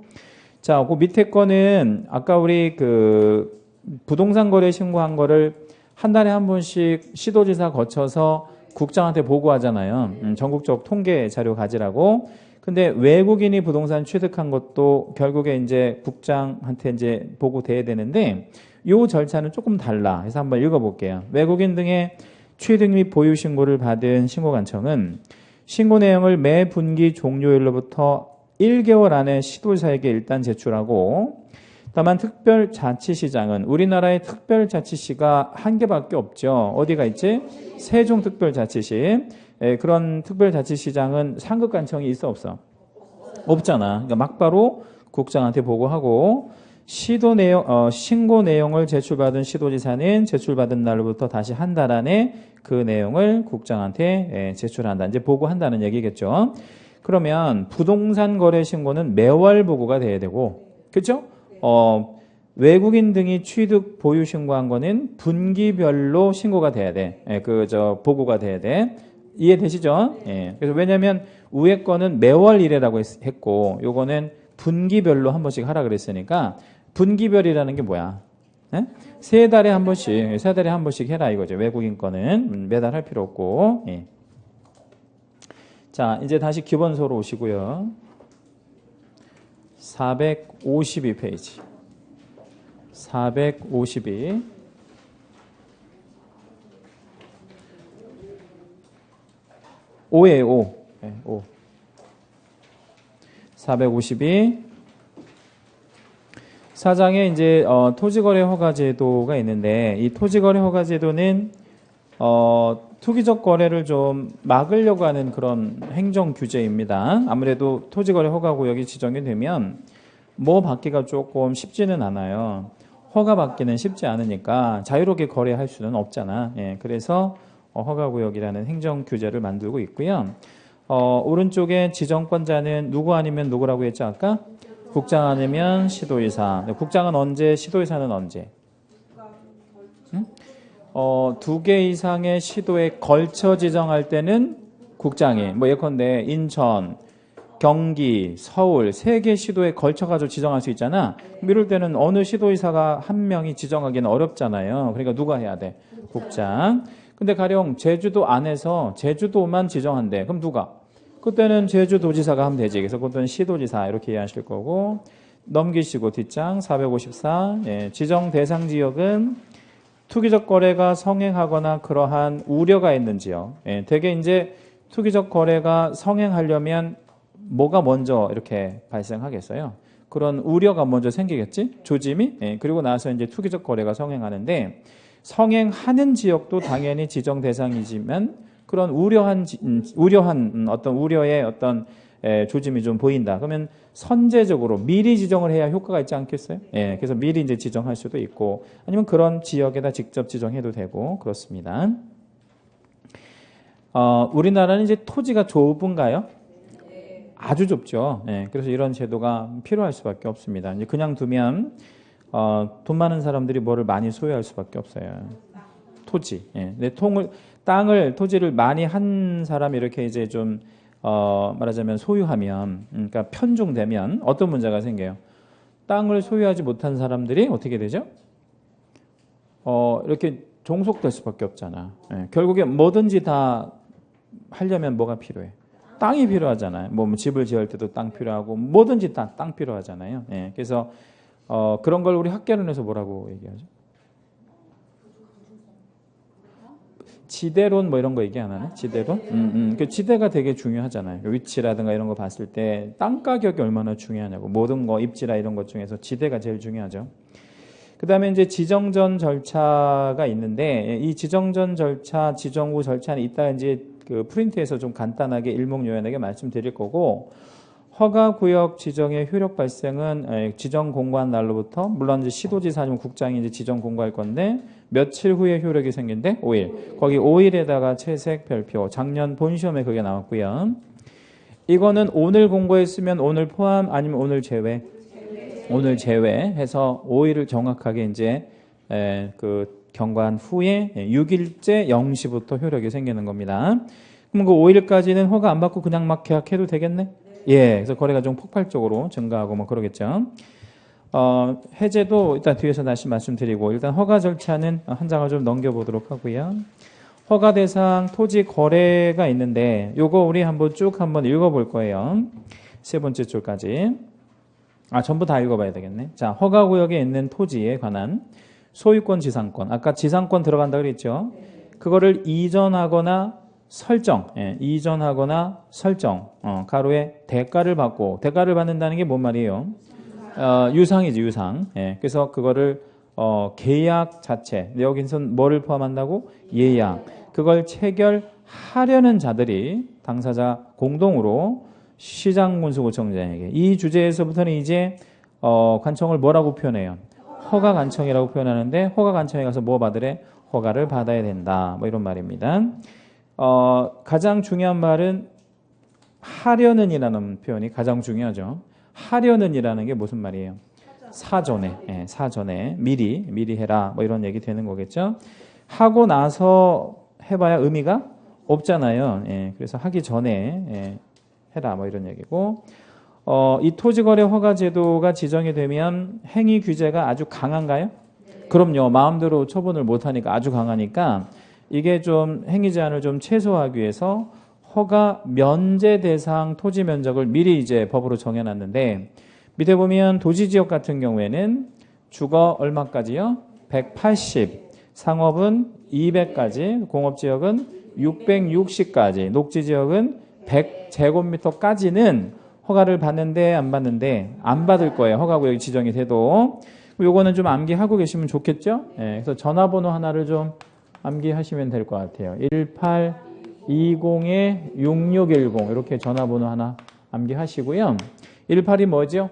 자, 그 밑에 거는 아까 우리 그 부동산 거래 신고한 거를 한 달에 한 번씩 시도지사 거쳐서 국장한테 보고하잖아요. 전국적 통계 자료 가지라고. 근데 외국인이 부동산 취득한 것도 결국에 이제 국장한테 이제 보고돼야 되는데 요 절차는 조금 달라. 그래서 한번 읽어볼게요. 외국인 등의 취득 및 보유 신고를 받은 신고관청은 신고 내용을 매 분기 종료일로부터 1개월 안에 시도지사에게 일단 제출하고 다만 특별자치시장은 우리나라의 특별자치시가 한 개밖에 없죠. 어디가 있지? 세종특별자치시. 그런 특별자치시장은 상급관청이 있어 없어? 없잖아. 그러니까 막바로 국장한테 보고하고 신고 내용을 제출받은 시도지사는 제출받은 날로부터 다시 한 달 안에 그 내용을 국장한테 제출한다. 이제 보고한다는 얘기겠죠. 그러면 부동산 거래 신고는 매월 보고가 돼야 되고, 그렇죠? 외국인 등이 취득 보유 신고한 거는 분기별로 신고가 돼야 돼. 보고가 돼야 돼. 이해되시죠? 그래서 왜냐면 위에 거는 매월 1회라고 했고, 요거는 분기별로 한 번씩 하라 그랬으니까 분기별이라는 게 뭐야? 세 달에 한 번씩 해라 이거죠. 외국인 거는 매달 할 필요 없고. 자, 이제 다시 기본서로 오시고요. 452페이지. 452. 5예요, 5. 네, 5. 452. 4장에 이제 토지거래 허가제도가 있는데 이 토지거래 허가제도는 투기적 거래를 좀 막으려고 하는 그런 행정 규제입니다. 아무래도 토지거래 허가구역이 지정이 되면 뭐 받기가 조금 쉽지는 않아요. 허가 받기는 쉽지 않으니까 자유롭게 거래할 수는 없잖아. 예, 그래서 허가구역이라는 행정 규제를 만들고 있고요. 오른쪽에 지정권자는 누구 아니면 누구라고 했죠 아까? 국장 아니면 시도의사. 국장은 언제, 시도의사는 언제? 응? 2개 이상의 시도에 걸쳐 지정할 때는 국장이, 뭐 예컨대 인천, 경기, 서울 3개 시도에 걸쳐가지고 지정할 수 있잖아. 이럴 때는 어느 시도의사가 한 명이 지정하기는 어렵잖아요. 그러니까 누가 해야 돼? 국장. 근데 가령 제주도 안에서 제주도만 지정한대. 그럼 누가? 그때는 제주도지사가 하면 되지. 그래서 그때는 시도지사 이렇게 이해하실 거고. 넘기시고 뒷장 454. 예, 지정 대상 지역은 투기적 거래가 성행하거나 그러한 우려가 있는 지역. 예, 되게 이제 투기적 거래가 성행하려면 뭐가 먼저 이렇게 발생하겠어요? 그런 우려가 먼저 생기겠지? 조짐이? 예, 그리고 나서 이제 투기적 거래가 성행하는데 성행하는 지역도 당연히 지정 대상이지만 그런 우려한 어떤 우려의 어떤 조짐이 좀 보인다. 그러면 선제적으로 미리 지정을 해야 효과가 있지 않겠어요? 예, 그래서 미리 이제 지정할 수도 있고 아니면 그런 지역에다 직접 지정해도 되고 그렇습니다. 우리나라는 이제 토지가 좁은가요? 아주 좁죠. 예, 그래서 이런 제도가 필요할 수밖에 없습니다. 이제 그냥 두면 돈 많은 사람들이 뭐를 많이 소유할 수밖에 없어요. 토지. 예, 토지를 많이 한 사람이 이렇게 이제 좀 말하자면 소유하면, 그러니까 편중되면 어떤 문제가 생겨요? 땅을 소유하지 못한 사람들이 어떻게 되죠? 이렇게 종속될 수밖에 없잖아. 예, 결국에 뭐든지 다 하려면 뭐가 필요해? 땅이 필요하잖아요. 뭐 집을 지을 때도 땅 필요하고 뭐든지 다 땅 필요하잖아요. 예, 그래서 그런 걸 우리 학개론에서 뭐라고 얘기하죠? 지대론 뭐 이런 거 얘기 안 하네? 지대론? 그 지대가 되게 중요하잖아요. 위치라든가 이런 거 봤을 때 땅 가격이 얼마나 중요하냐고. 모든 거 입지라 이런 것 중에서 지대가 제일 중요하죠. 그 다음에 이제 지정전 절차가 있는데 이 지정전 절차, 지정 후 절차는 이따 이제 그 프린트에서 좀 간단하게 일목요연하게 말씀드릴 거고 허가구역 지정의 효력 발생은 지정 공고한 날로부터 물론 이제 시도지사 아니면 국장이 이제 지정 공고할 건데 며칠 후에 효력이 생긴대? 5일. 거기 5일에다가 채색 별표. 작년 본시험에 그게 나왔고요. 이거는 오늘 공고했으면 오늘 포함 아니면 오늘 제외? 오늘 제외해서 5일을 정확하게 이제 그 경과한 후에 6일째 0시부터 효력이 생기는 겁니다. 그럼 그 5일까지는 허가 안 받고 그냥 막 계약해도 되겠네? 예, 그래서 거래가 좀 폭발적으로 증가하고 뭐 그러겠죠. 해제도 일단 뒤에서 다시 말씀드리고 일단 허가 절차는 한 장을 좀 넘겨보도록 하고요. 허가 대상 토지 거래가 있는데 요거 우리 한번 쭉 한번 읽어볼 거예요. 세 번째 줄까지. 전부 다 읽어봐야 되겠네. 자, 허가구역에 있는 토지에 관한 소유권, 지상권. 아까 지상권 들어간다 그랬죠? 그거를 이전하거나 설정, 이전하거나 설정, 가로에 대가를 받고, 대가를 받는다는 게 뭔 말이에요? 유상이지, 유상. 예, 그래서 그거를, 계약 자체. 여기서는 뭐를 포함한다고? 예약. 그걸 체결하려는 자들이 당사자 공동으로 시장군수구청장에게 이 주제에서부터는 이제, 관청을 뭐라고 표현해요? 허가 관청이라고 표현하는데, 허가 관청에 가서 뭐 받으래? 허가를 받아야 된다. 뭐 이런 말입니다. 가장 중요한 말은 하려는 이라는 표현이 가장 중요하죠. 하려는 이라는 게 무슨 말이에요? 사전에, 예, 사전에 미리 해라 뭐 이런 얘기 되는 거겠죠. 하고 나서 해봐야 의미가 없잖아요. 예, 그래서 하기 전에 해라 뭐 이런 얘기고 이 토지거래 허가 제도가 지정이 되면 행위 규제가 아주 강한가요? 그럼요. 마음대로 처분을 못하니까 아주 강하니까 이게 좀 행위 제한을 좀 최소화하기 위해서 허가 면제 대상 토지 면적을 미리 이제 법으로 정해놨는데 밑에 보면 도시지역 같은 경우에는 주거 얼마까지요? 180, 상업은 200까지, 공업지역은 660까지, 녹지지역은 100제곱미터까지는 허가를 받는데 안 받는데 안 받을 거예요. 허가구역이 지정이 돼도. 요거는 좀 암기하고 계시면 좋겠죠? 예, 그래서 전화번호 하나를 좀 암기하시면 될 것 같아요. 1820-6610 이렇게 전화번호 하나 암기하시고요. 18이 뭐죠?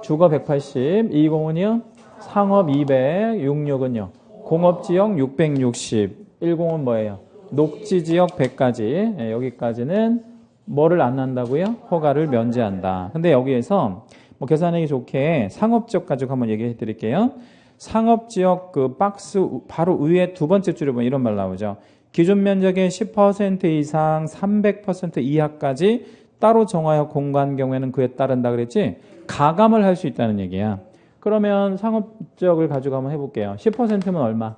주거 180, 20은요? 상업 200, 66은요? 공업지역 660, 10은 뭐예요? 녹지지역 100까지. 예, 여기까지는 뭐를 안 한다고요? 허가를 면제한다. 근데 여기에서 뭐 계산하기 좋게 상업지역 가지고 한번 얘기해 드릴게요. 상업지역 그 박스 바로 위에 두 번째 줄에 보면 이런 말 나오죠. 기준 면적의 10% 이상 300% 이하까지 따로 정하여 공고한 경우에는 그에 따른다 그랬지? 가감을 할 수 있다는 얘기야. 그러면 상업지역을 가지고 한번 해볼게요. 10%면 얼마?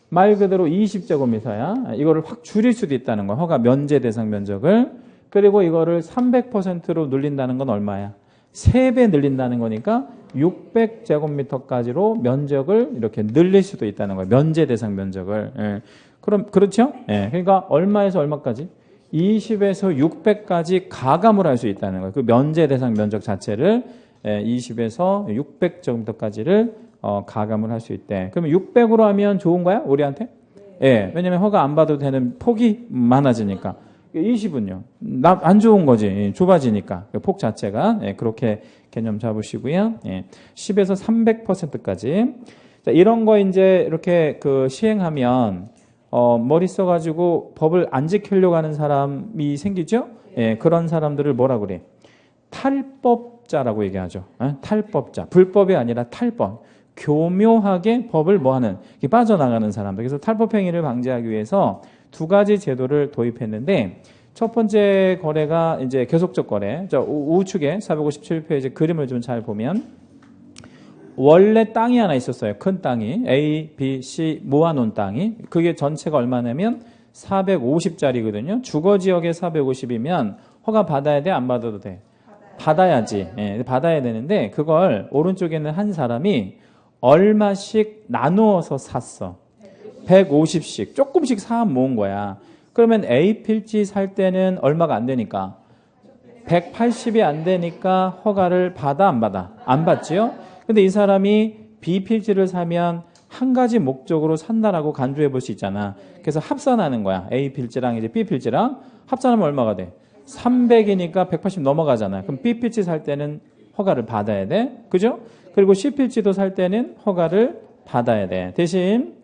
말 그대로 20제곱미터야. 이거를 확 줄일 수도 있다는 거야. 허가 면제 대상 면적을. 그리고 이거를 300%로 늘린다는 건 얼마야? 3배 늘린다는 거니까 600제곱미터까지로 면적을 이렇게 늘릴 수도 있다는 거예요. 면제 대상 면적을. 예. 그럼 그렇죠? 예. 그러니까 얼마에서 얼마까지? 20에서 600까지 가감을 할 수 있다는 거예요. 그 면제 대상 면적 자체를 20에서 600제곱미터까지를 가감을 할 수 있대. 그러면 600으로 하면 좋은 거야? 우리한테? 예. 왜냐면 허가 안 받아도 되는 폭이 많아지니까. 20은요. 안 좋은 거지. 좁아지니까. 폭 자체가. 예, 그렇게 개념 잡으시고요. 예, 10에서 300%까지. 자, 이런 거 이제 이렇게 그 시행하면, 머리 써가지고 법을 안 지키려고 하는 사람이 생기죠? 예, 그런 사람들을 뭐라 그래? 탈법자라고 얘기하죠. 탈법자. 불법이 아니라 탈법. 교묘하게 법을 뭐 하는, 빠져나가는 사람들. 그래서 탈법 행위를 방지하기 위해서 두 가지 제도를 도입했는데, 첫 번째 거래가 이제 계속적 거래. 우측에 457페이지 그림을 좀 잘 보면, 원래 땅이 하나 있었어요. 큰 땅이. A, B, C 모아놓은 땅이. 그게 전체가 얼마냐면 450짜리거든요. 주거지역에 450이면 허가 받아야 돼? 안 받아도 돼? 받아야지. 예, 받아야 되는데, 그걸 오른쪽에는 한 사람이 얼마씩 나누어서 샀어. 150씩 조금씩 사업 모은 거야. 그러면 A 필지 살 때는 얼마가 안 되니까 180이 안 되니까 허가를 받아 안 받아? 안 받지요. 근데 이 사람이 B 필지를 사면 한 가지 목적으로 산다라고 간주해 볼 수 있잖아. 그래서 합산하는 거야. A 필지랑 이제 B 필지랑 합산하면 얼마가 돼? 300이니까 180 넘어가잖아. 그럼 B 필지 살 때는 허가를 받아야 돼. 그죠? 그리고 C 필지도 살 때는 허가를 받아야 돼. 대신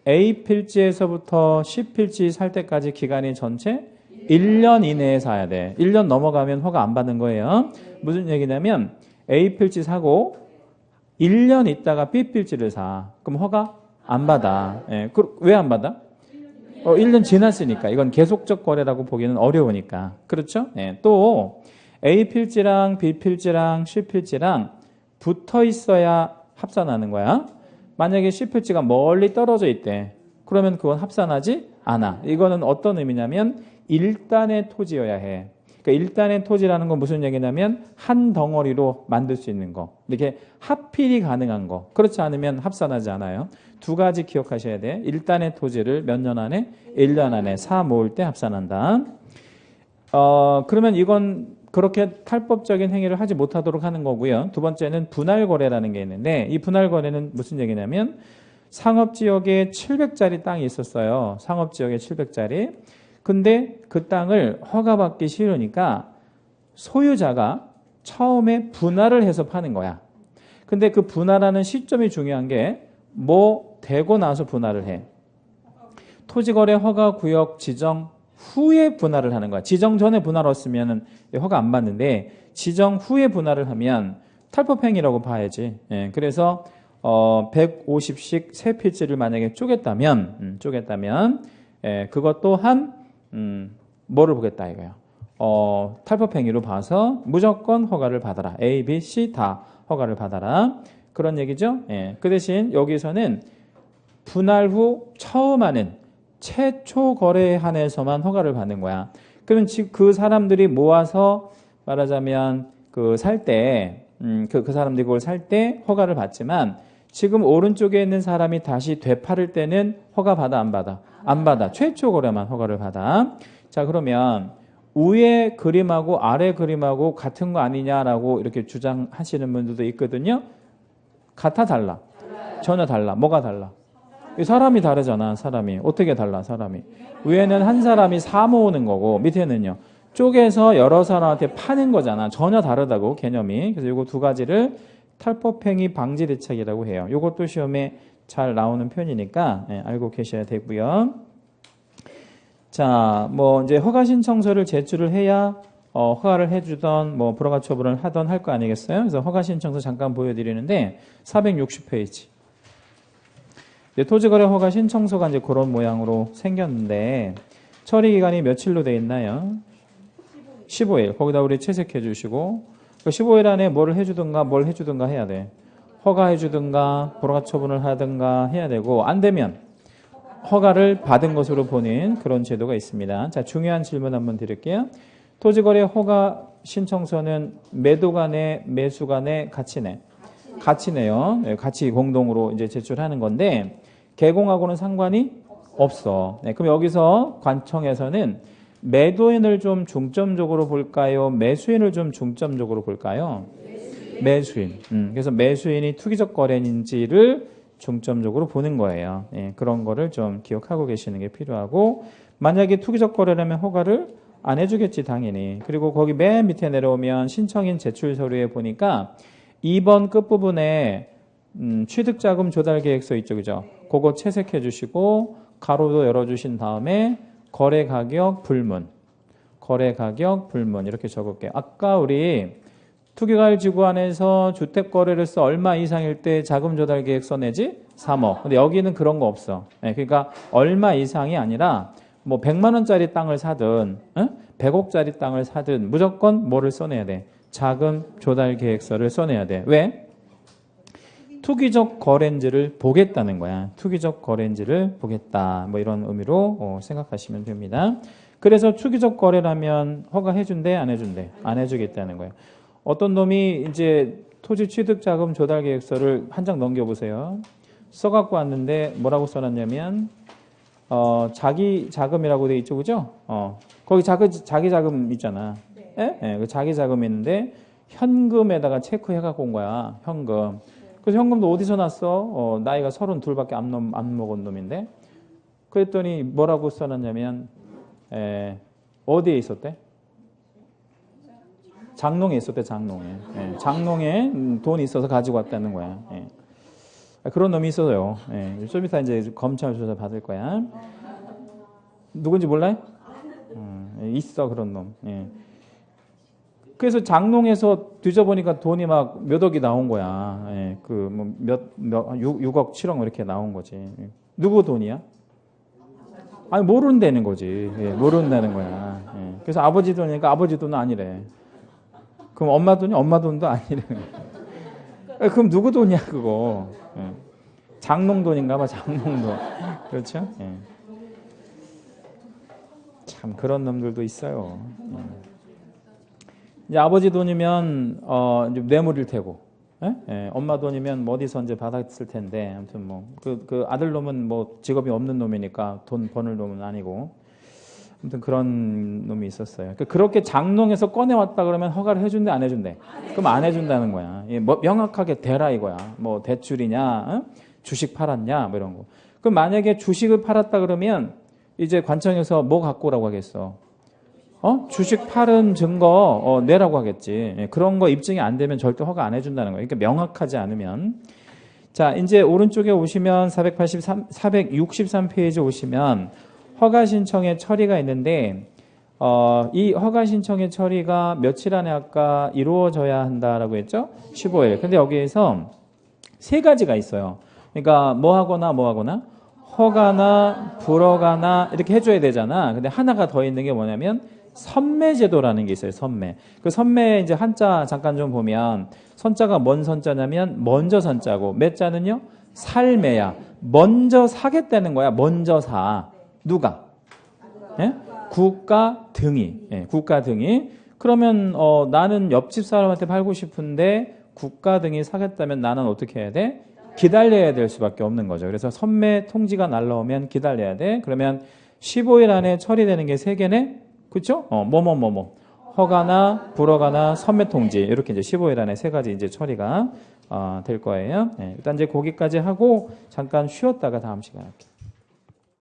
A 필지에서부터 C 필지 살 때까지 기간이 전체 1년 이내에 사야 돼. 1년 넘어가면 허가 안 받는 거예요. 무슨 얘기냐면 A 필지 사고 1년 있다가 B 필지를 사. 그럼 허가 안 받아. 예, 왜 안 받아? 1년 지났으니까. 이건 계속적 거래라고 보기는 어려우니까. 그렇죠? 예, 또 A 필지랑 B 필지랑 C 필지랑 붙어 있어야 합산하는 거야. 만약에 C 필지가 멀리 떨어져 있대. 그러면 그건 합산하지 않아. 이거는 어떤 의미냐면 일단의 토지여야 해. 그러니까 일단의 토지라는 건 무슨 얘기냐면 한 덩어리로 만들 수 있는 거. 이렇게 합필이 가능한 거. 그렇지 않으면 합산하지 않아요. 두 가지 기억하셔야 돼. 일단의 토지를 몇 년 안에? 1년 안에 사 모을 때 합산한다. 그러면 이건 그렇게 탈법적인 행위를 하지 못하도록 하는 거고요. 두 번째는 분할거래라는 게 있는데 이 분할거래는 무슨 얘기냐면 상업지역에 700짜리 땅이 있었어요. 상업지역에 700짜리. 근데 그 땅을 허가받기 싫으니까 소유자가 처음에 분할을 해서 파는 거야. 근데 그 분할하는 시점이 중요한 게 뭐 되고 나서 분할을 해. 토지거래 허가구역 지정 후에 분할을 하는 거야. 지정 전에 분할했으면 허가 안 받는데 지정 후에 분할을 하면 탈법행위라고 봐야지. 예, 그래서 150씩 세 필지를 만약에 쪼갰다면 예, 그것 또한 뭐를 보겠다 이거야. 탈법행위로 봐서 무조건 허가를 받아라. A, B, C 다 허가를 받아라. 그런 얘기죠. 예, 그 대신 여기서는 분할 후 처음 하는 최초 거래에 한해서만 허가를 받는 거야. 그러면 그 사람들이 모아서 말하자면 그 살 때, 그 사람들이 그걸 살 때 허가를 받지만 지금 오른쪽에 있는 사람이 다시 되팔을 때는 허가 받아 안 받아? 안 받아. 최초 거래만 허가를 받아. 자, 그러면 위에 그림하고 아래 그림하고 같은 거 아니냐라고 이렇게 주장하시는 분들도 있거든요. 같아 달라? 전혀 달라. 뭐가 달라? 사람이 다르잖아. 사람이. 어떻게 달라? 사람이. 위에는 한 사람이 사 모으는 거고 밑에는요. 쪼개서 여러 사람한테 파는 거잖아. 전혀 다르다고 개념이. 그래서 이거 두 가지를 탈법행위 방지 대책이라고 해요. 이것도 시험에 잘 나오는 편이니까 알고 계셔야 되고요. 자, 뭐 이제 허가 신청서를 제출을 해야 허가를 해주던 뭐 불허가 처분을 하던 할 거 아니겠어요? 그래서 허가 신청서 잠깐 보여드리는데 460페이지. 토지거래 허가 신청서가 이제 그런 모양으로 생겼는데 처리 기간이 며칠로 돼 있나요? 15일. 거기다 우리 채색해 주시고 그 15일 안에 뭘 해주든가 해야 돼. 허가해 주든가 불허가 처분을 하든가 해야 되고 안 되면 허가를 받은 것으로 보는 그런 제도가 있습니다. 자, 중요한 질문 한번 드릴게요. 토지거래 허가 신청서는 매도 간에 매수 간에 같이 내. 같이 내요. 같이 공동으로 이제 제출하는 건데 개공하고는 상관이 없어. 네, 그럼 여기서 관청에서는 매도인을 좀 중점적으로 볼까요? 매수인을 좀 중점적으로 볼까요? 매수인. 그래서 매수인이 투기적 거래인지를 중점적으로 보는 거예요. 예, 그런 거를 좀 기억하고 계시는 게 필요하고 만약에 투기적 거래라면 허가를 안 해주겠지 당연히. 그리고 거기 맨 밑에 내려오면 신청인 제출 서류에 보니까 2번 끝부분에 취득자금 조달 계획서 있죠. 그죠? 그거 채색해 주시고 가로도 열어주신 다음에 거래 가격 불문 이렇게 적을게요. 아까 우리 투기과열지구 안에서 주택거래로서 얼마 이상일 때 자금 조달 계획서 내지? 3억. 근데 여기는 그런 거 없어. 네, 그러니까 얼마 이상이 아니라 뭐 100만 원짜리 땅을 사든 100억짜리 땅을 사든 무조건 뭐를 써내야 돼? 자금 조달 계획서를 써내야 돼. 왜? 투기적 거래인지를 보겠다는 거야. 투기적 거래인지를 보겠다. 뭐 이런 의미로 생각하시면 됩니다. 그래서 투기적 거래라면 허가해준대? 안 해준대? 안 해주겠다는 거예요. 어떤 놈이 이제 토지 취득 자금 조달 계획서를 한 장 넘겨보세요. 써갖고 왔는데 뭐라고 써놨냐면 자기 자금이라고 돼 있죠, 그죠? 거기 자기 자금 있잖아. 예? 그 자기 자금 있는데 현금에다가 체크해갖고 온 거야. 현금. 그래서 현금도 어디서 났어? 나이가 32밖에 안 먹은 놈인데. 그랬더니 뭐라고 써놨냐면 어디에 있었대? 장롱에 있었대. 장롱에. 예, 장롱에 돈이 있어서 가지고 왔다는 거야. 예. 그런 놈이 있어요. 예, 좀 이따 이제 검찰 조사 받을 거야. 누군지 몰라요? 있어 그런 놈. 예. 그래서 장롱에서 뒤져보니까 돈이 막 몇 억이 나온 거야. 예, 그 뭐 6억, 7억 이렇게 나온 거지. 누구 돈이야? 아니 모른다는 거지. 예, 모른다는 거야. 예. 그래서 아버지 돈이니까 아버지 돈은 아니래. 그럼 엄마 돈이 엄마 돈도 아니래. 그럼 누구 돈이야 그거? 예. 장롱 돈인가 봐. 장롱 돈. 그렇죠? 예. 참 그런 놈들도 있어요. 이제 아버지 돈이면 이제 뇌물일 테고, 예? 엄마 돈이면 뭐 어디서 이제 받았을 텐데, 아무튼 뭐 그 아들 놈은 뭐 직업이 없는 놈이니까 돈 버는 놈은 아니고, 아무튼 그런 놈이 있었어요. 그렇게 장롱에서 꺼내왔다 그러면 허가를 해준대 안 해준대? 그럼 안 해준다는 거야. 뭐 명확하게 대라 이거야. 뭐 대출이냐, 주식 팔았냐, 뭐 이런 거. 그럼 만약에 주식을 팔았다 그러면 이제 관청에서 뭐 갖고 오라고 하겠어? 주식 팔은 증거 내라고 하겠지. 그런 거 입증이 안 되면 절대 허가 안 해준다는 거예요. 그러니까 명확하지 않으면. 자, 이제 오른쪽에 오시면 463페이지 오시면 허가 신청의 처리가 있는데 이 허가 신청의 처리가 며칠 안에 아까 이루어져야 한다라고 했죠? 15일. 근데 여기에서 세 가지가 있어요. 그러니까 뭐 하거나 허가나 불허가나 이렇게 해줘야 되잖아. 근데 하나가 더 있는 게 뭐냐면 선매제도라는 게 있어요. 선매. 그 선매 이제 한자 잠깐 좀 보면 선자가 뭔 선자냐면 먼저 선자고 매자는요 살매야. 먼저 사겠다는 거야. 먼저 사. 누가? 예? 국가 등이. 예, 국가 등이. 그러면 나는 옆집 사람한테 팔고 싶은데 국가 등이 사겠다면 나는 어떻게 해야 돼? 기다려야 될 수밖에 없는 거죠. 그래서 선매 통지가 날라오면 기다려야 돼. 그러면 15일 안에 처리되는 게 3개네? 그쵸? 허가나 불허가나 선매 통지. 이렇게 이제 15일 안에 3가지 이제 처리가 될 거예요. 네, 일단 이제 거기까지 하고 잠깐 쉬었다가 다음 시간에 할게요.